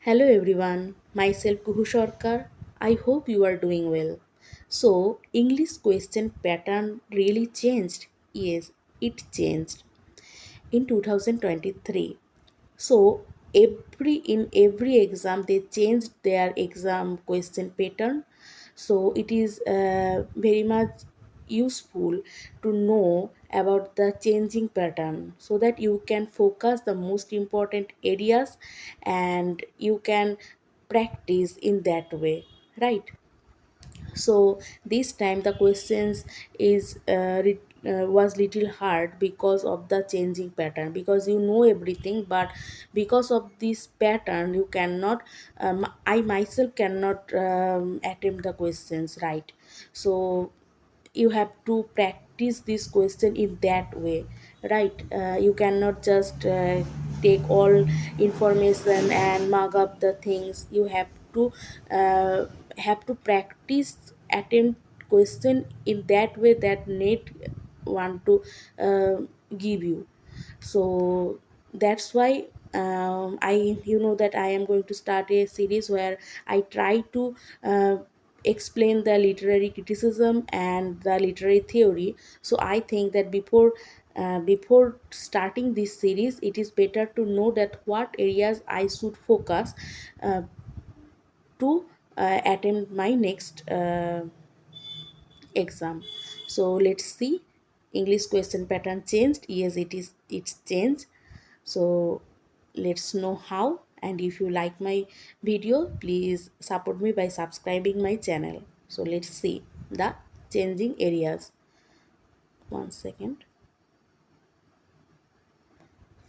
Hello everyone, myself Kuhu Sarkar. I hope you are doing well. So, English question pattern really changed. Yes, it changed in 2023. So, every exam they changed their exam question pattern. So, it is very much useful to know about the changing pattern so that you can focus the most important areas and you can practice in that way, right? So this time the questions is was little hard because of the changing pattern, because you know everything, but because of this pattern you cannot I myself cannot attempt the questions, right? So you have to practice this question in that way, right? You cannot just take all information and mug up the things. You uh, have to practice attempt question in that way that net want to give you. So that's why I you know that I am going to start a series where I try to uh, explain the literary criticism and the literary theory. So I think that before starting this series, it is better to know that what areas I should focus uh, to attempt my next exam. So let's see. English question pattern changed. Yes, it's changed. So let's know how. And if you like my video, please support me by subscribing my channel. So let's see the changing areas. One second.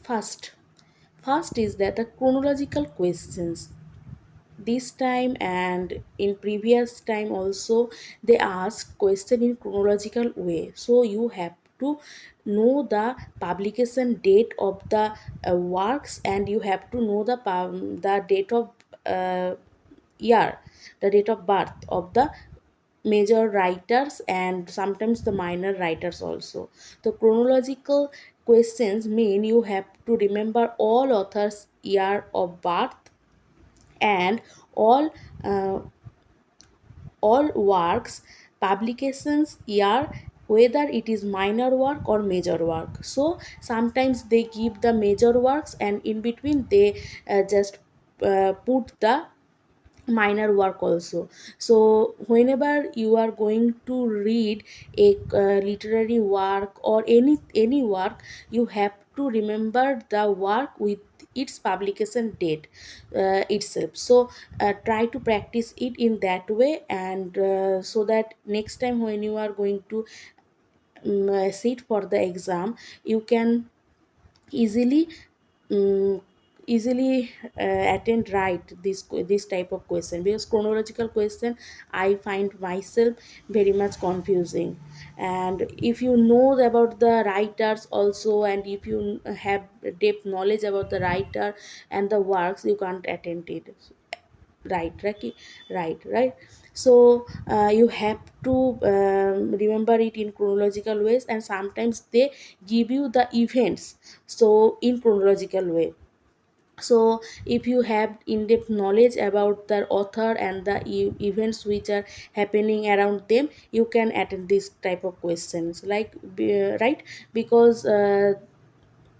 First is that the chronological questions. This time and in previous time also, they ask question in chronological way, so you have to know the publication date of the works, and you have to know the date of uh, year, the date of birth of the major writers and sometimes the minor writers also. The chronological questions mean you have to remember all authors year of birth and all uh, all works publications year, whether it is minor work or major work. So sometimes they give the major works and in between they just put the minor work also. So whenever you are going to read a literary work or any work, you have to remember the work with its publication date itself. So try to practice it in that way, and so that next time when you are going to sit for the exam, you can easily um, easily attend right this type of question, because chronological question I find myself very much confusing. And if you know about the writers also, and if you have depth knowledge about the writer and the works, you can't attend it, right? Right. So you have to remember it in chronological ways, and sometimes they give you the events so in chronological way. So if you have in-depth knowledge about the author and the events which are happening around them, you can attend this type of questions, like right? Because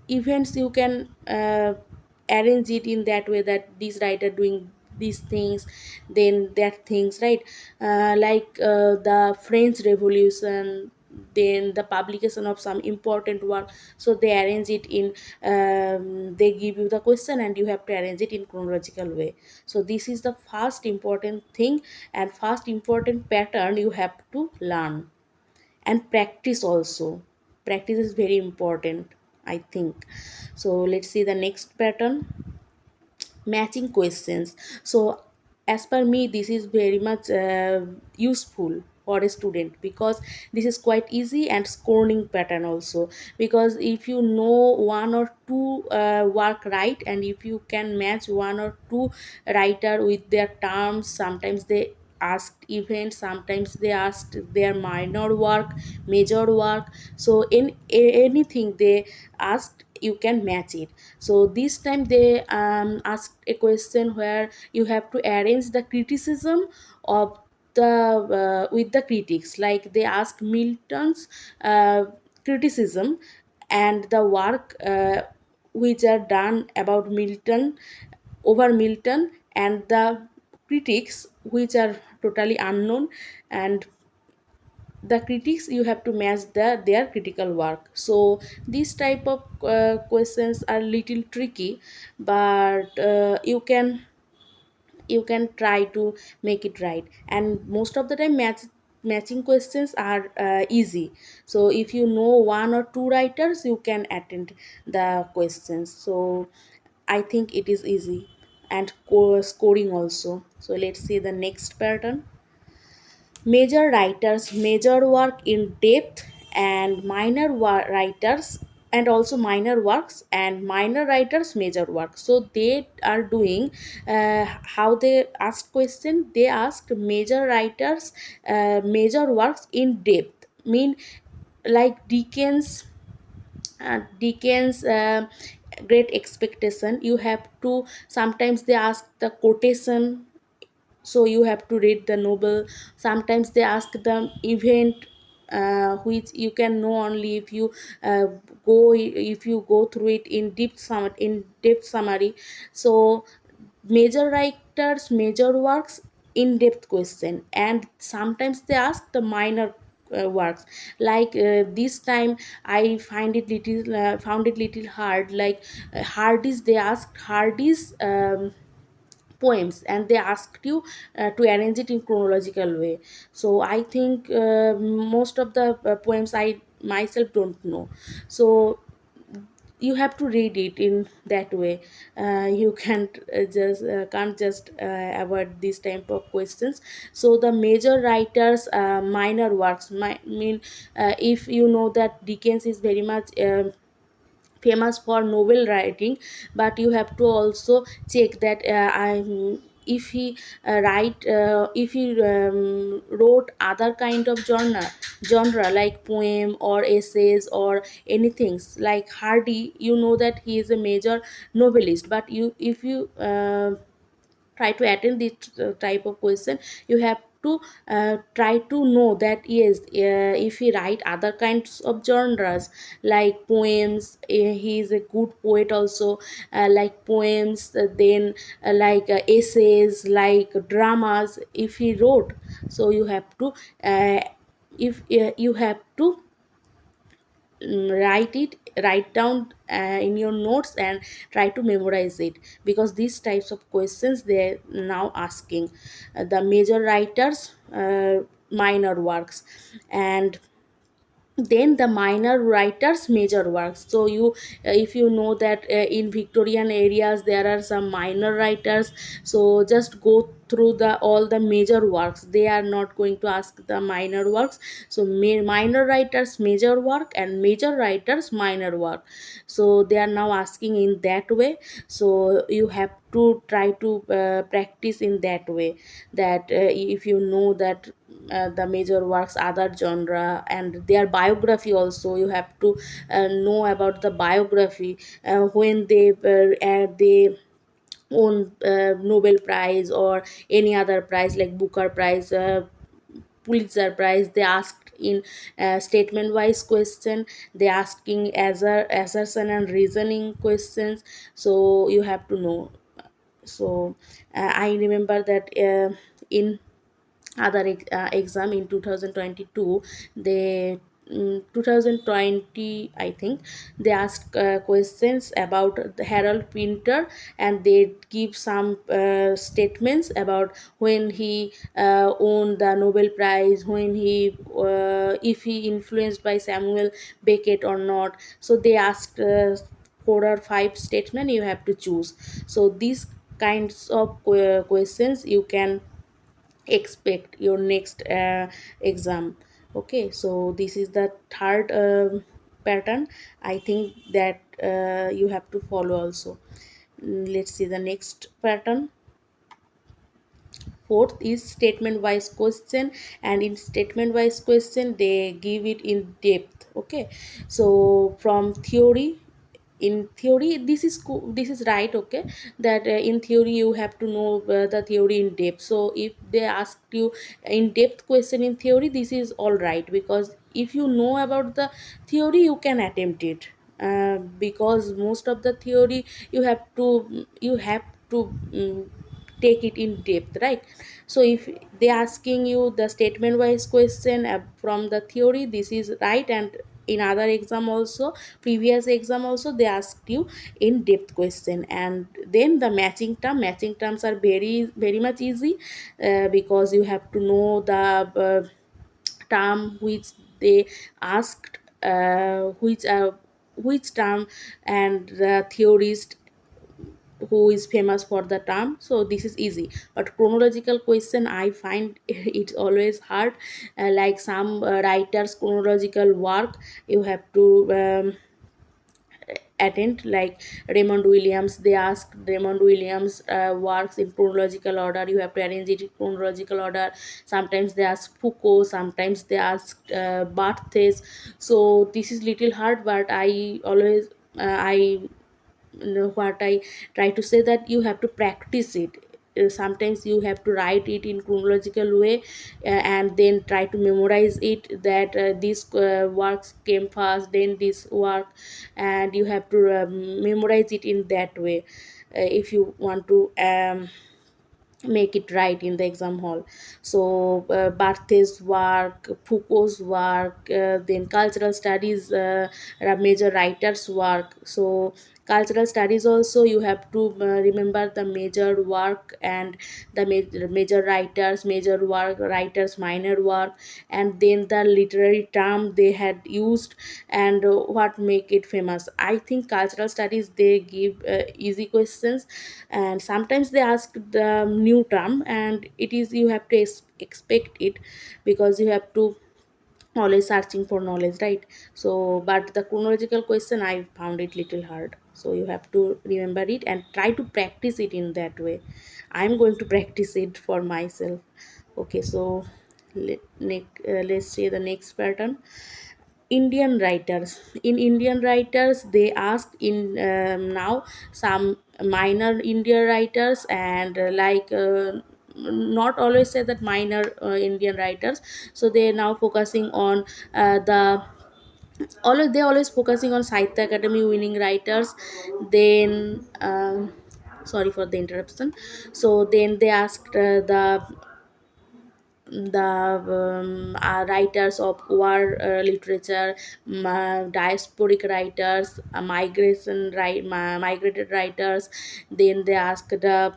events you can arrange it in that way, that this writer doing these things, then that things, right? The French Revolution, then the publication of some important work. So they arrange it in they give you the question and you have to arrange it in chronological way. So this is the first important thing and first important pattern you have to learn and practice also. Practice is very important, I think. So let's see the next pattern. Matching questions. So as per me, this is very much useful for a student, because this is quite easy, and scorning pattern also, because if you know one or two work right, and if you can match one or two writer with their terms, sometimes they asked events, sometimes they asked their minor work, major work. So in anything they asked, you can match it. So this time they asked a question where you have to arrange the criticism of the with the critics, like they asked Milton's criticism and the work which are done about Milton, over Milton, and the critics which are totally unknown, and the critics you have to match their critical work. So these type of questions are little tricky, but you can try to make it right, and most of the time matching questions are easy. So if you know one or two writers, you can attend the questions. So I think it is easy, and scoring also. So let's see the next pattern. Major writers major work in depth, and writers, and also minor works, and minor writers major work. So they are doing how they asked question. They asked major writers major works in depth, mean like Dickens Great Expectation. You have to, sometimes they ask the quotation, so you have to read the novel. Sometimes they ask the event which you can know only if you go through it in depth summary. So major writers major works, in depth question, and sometimes they ask the minor works. Like this time I found it little hard, like Hardy's. They asked Hardy's poems, and they asked you to arrange it in chronological way. So I think most of the poems I myself don't know. So you have to read it in that way. You can't just avoid these type of questions. So the major writers minor works mean, if you know that Dickens is very much famous for novel writing, but you have to also check that if he if he wrote other kind of genre like poem or essays or anything. Like Hardy, you know that he is a major novelist, but you if you try to attend this type of question, you have to try to know that yes, if he write other kinds of genres like poems, he is a good poet also, like poems, then like essays, like dramas if he wrote. So you have to if you have to write down in your notes and try to memorize it, because these types of questions they're now asking. The major writers minor works, and then the minor writers major works. So you if you know that in Victorian areas there are some minor writers, so just go through the all the major works. They are not going to ask the minor works. So minor writers major work, and major writers minor work. So they are now asking in that way. So you have to try to practice in that way, that if you know that the major works other genre and their biography also, you have to know about the biography, when they won Nobel Prize or any other prize like Booker Prize, Pulitzer Prize. They asked in statement wise question. They asking as a assertion and reasoning questions. So you have to know. So I remember that in other exam in 2022, they 2020 I think, they ask questions about the Harold Pinter, and they give some statements about when he won the Nobel Prize, when he if he influenced by Samuel Beckett or not. So they asked 4 or 5 statements, you have to choose. So these kinds of questions you can expect your next exam. Okay, so this is the third pattern. I think that you have to follow also. Let's see the next pattern. Fourth is statement wise question, and in statement wise question they give it in depth. Okay, so from theory in theory this is right, okay, that in theory you have to know the theory in depth. So if they ask you in depth question in theory, this is all right, because if you know about the theory you can attempt it, because most of the theory you have to take it in depth, right? So if they asking you the statement wise question from the theory, this is right. And in other exam also, previous exam also, they asked you in depth question. And then the matching terms are very much easy, because you have to know the term which they asked, which term, and the theorist who is famous for the term. So this is easy. But chronological question I find it's always hard. Like some writers chronological work, you have to attend, like Raymond Williams. They ask Raymond Williams works in chronological order, you have to arrange it in chronological order. Sometimes they ask Foucault, sometimes they ask Barthes. So this is little hard, but I always I what I try to say, that you have to practice it. Sometimes you have to write it in chronological way, and then try to memorize it, that this works came first, then this work, and you have to memorize it in that way, if you want to make it right in the exam hall. So Barthes' work, Foucault's work, then cultural studies, major writers' work. So cultural studies also, you have to remember the major work, and the major writers, major work writers, minor work, and then the literary term they had used, and what make it famous. I think cultural studies, they give easy questions, and sometimes they ask the new term, and it is you have to expect it, because you have to always searching for knowledge, right? So but the chronological question I found it little hard, so you have to remember it and try to practice it in that way. I'm going to practice it for myself. Okay, so let's say the next pattern. Indian writers. In Indian writers, they ask in now some minor Indian writers, and not always say that minor Indian writers. So they are now focusing on the always they always focusing on Sahitya Academy winning writers. Then sorry for the interruption. So then they asked the writers of war literature, diasporic writers, migrated writers. Then they ask the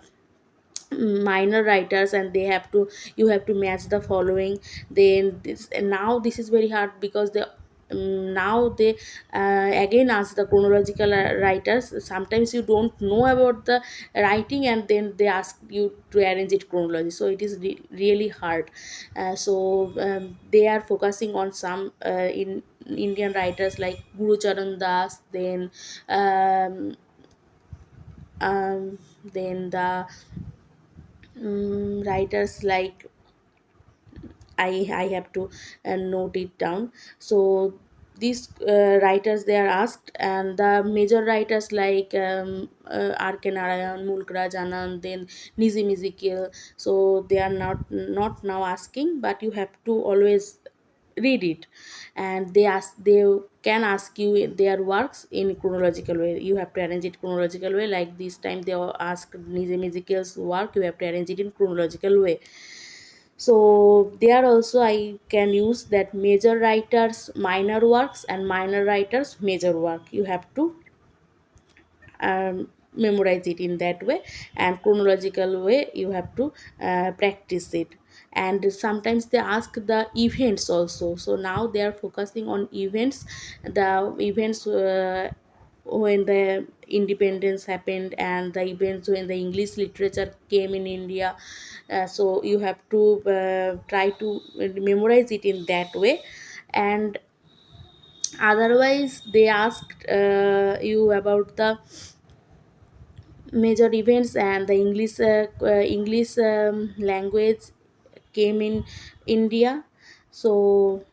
minor writers, and they have to you have to match the following. Then this, and now this is very hard, because they now they again ask the chronological writers. Sometimes you don't know about the writing, and then they ask you to arrange it chronology, so it is really hard. They are focusing on some in Indian writers like Guru Charan Das, um, then the writers like I have to note it down. So these writers they are asked, and the major writers like R.K. Narayan, Mulkraj Anand, then Nizim Ezekiel. So they are not now asking, but you have to always read it, and they can ask you their works in chronological way. You have to arrange it chronological way. Like this time they ask Nizim Ezekiel's work, you have to arrange it in chronological way. So there also I can use that major writers minor works, and minor writers major work. You have to memorize it in that way, and chronological way you have to practice it. And sometimes they ask the events also. So now they are focusing on events, the events when the independence happened, and the events when the English literature came in India. So you have to try to memorize it in that way. And otherwise they asked you about the major events, and the English language came in India. So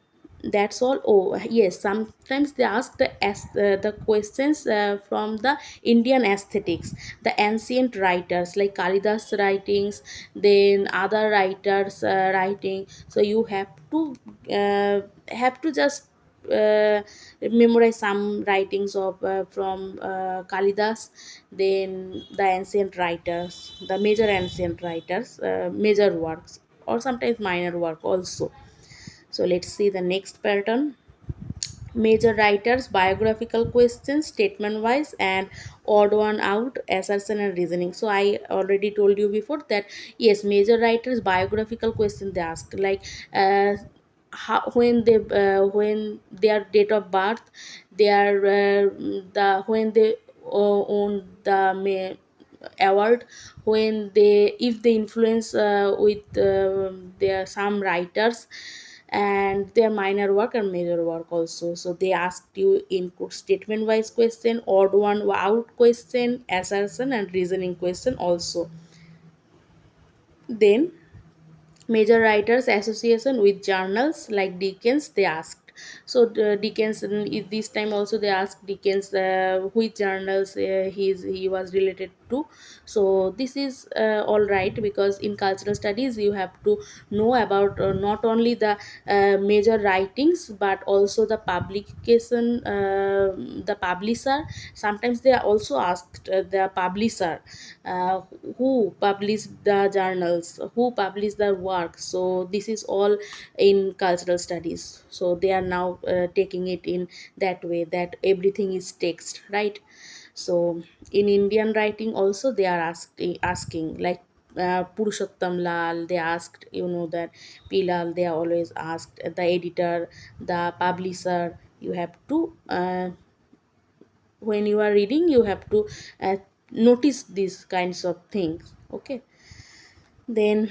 That's all. Oh yes, sometimes they ask the questions from the Indian aesthetics, the ancient writers like Kalidas writings, then other writers writing. So you have to just memorize some writings of from Kalidas, then the ancient writers, the major ancient writers, major works, or sometimes minor work also. So let's see the next pattern. Major writers, biographical questions, statement wise, and odd one out, assertion and reasoning. So I already told you before that yes, major writers, biographical questions they ask, like when their date of birth, their when they own the award, when they, if they influence with their some writers, and their minor work and major work also. So they asked you input statement wise question, odd one out question, assertion and reasoning question also. Then major writers association with journals like Dickens they asked. So Dickens, this time also they asked Dickens which journals he was related to. So this is all right, because in cultural studies you have to know about not only the major writings but also the publication, the publisher. Sometimes they are also asked the publisher, uh, who published the journals, who published the work. So this is all in cultural studies. So they are now taking it in that way, that everything is text, right? So in Indian writing also they are asking like Purushottam Lal, they asked, you know, that Pilal, they are always asked the editor, the publisher. You have to when you are reading, you have to uh, notice these kinds of things. Okay. Then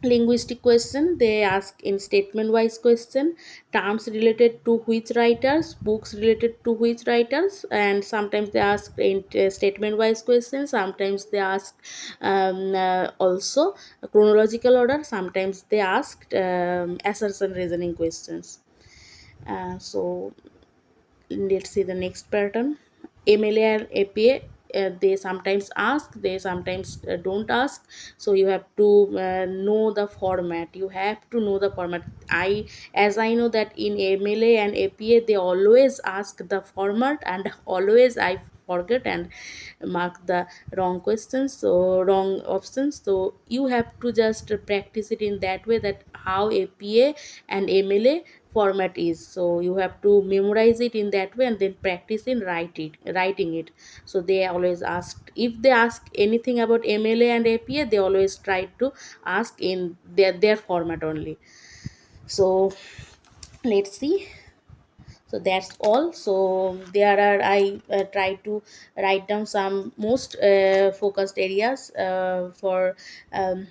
linguistic question, they ask in statement wise question, terms related to which writers, books related to which writers, and sometimes they ask in statement wise question, sometimes they ask also chronological order, sometimes they asked assertion reasoning questions. So let's see the next pattern. MLA and APA, they sometimes ask, they sometimes don't ask. So you have to know the format, you have to know the format. As I know that in MLA and APA they always ask the format, and always I forget and mark the wrong questions, so wrong options. So you have to just practice it in that way, that how APA and MLA format is. So you have to memorize it in that way and then practice in writing it. So they always ask, if they ask anything about MLA and APA, they always try to ask in their format only. So let's see. So that's all. So there are, I try to write down some most focused areas for um,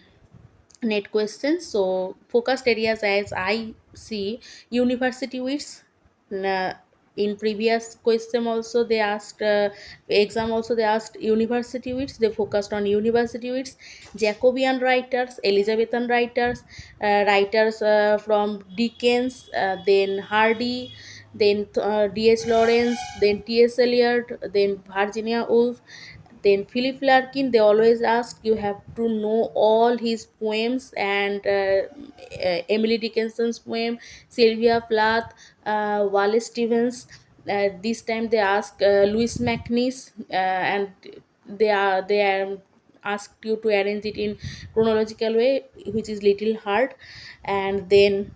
net questions. So focused areas as I see: university widths. Na- in previous question also they asked exam also they asked university widths, they focused on university widths. Jacobean writers, Elizabethan writers, writers from Dickens, then Hardy, then D.H. Lawrence, then T.S. Eliot, then Virginia Woolf, then Philip Larkin. They always ask, you have to know all his poems, and Emily Dickinson's poem, Sylvia Plath, Wallace Stevens. This time they ask Louis MacNeice, and they are asked you to arrange it in chronological way, which is little hard. And then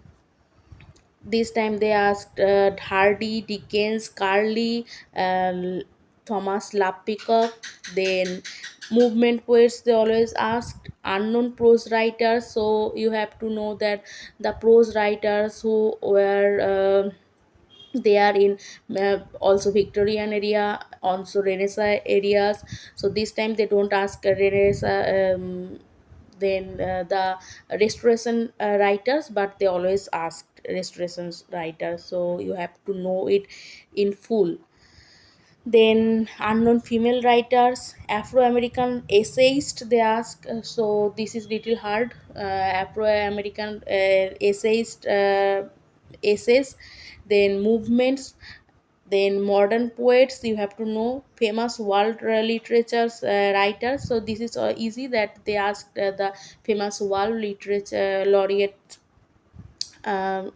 this time they asked Hardy, Dickens, Carly, Thomas Love Peacock. Then movement poets they always asked, unknown prose writers. So you have to know that the prose writers who were they are in also Victorian area, also Renaissance areas. So this time they don't ask Renaissance, then the restoration writers, but they always ask restoration writers. So you have to know it in full. Then unknown female writers, Afro-American essayist they ask. So this is little hard. Afro-American essayist, essays, then movements, then modern poets. You have to know famous world literatures writers. So this is easy that they asked the famous world literature laureate um,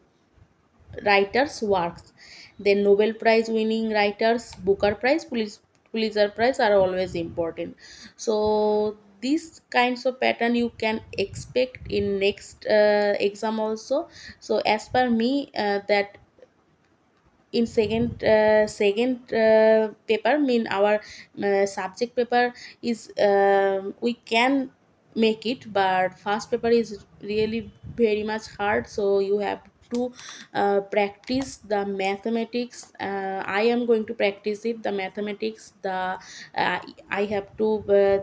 writers works. Then Nobel Prize winning writers, Booker Prize, Pulitzer Prize are always important. So these kinds of pattern you can expect in next exam also. So as per me, that in second paper, mean our subject paper is, we can make it, but first paper is really very much hard. So you have to practice the mathematics. I am going to practice it, the mathematics, the I have to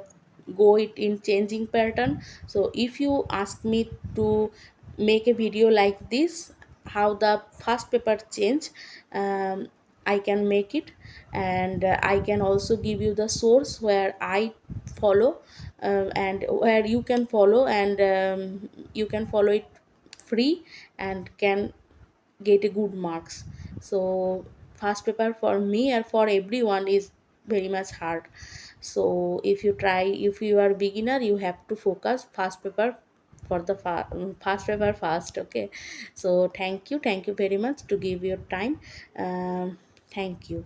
go it in changing pattern. So if you ask me to make a video like this, how the first paper change, um, I can make it. And I can also give you the source where I follow, and where you can follow, and you can follow it free and can get a good marks. So first paper for me or for everyone is very much hard. So if you try, if you are beginner, you have to focus first paper for the first paper first. Okay, so thank you very much to give your time. Thank you.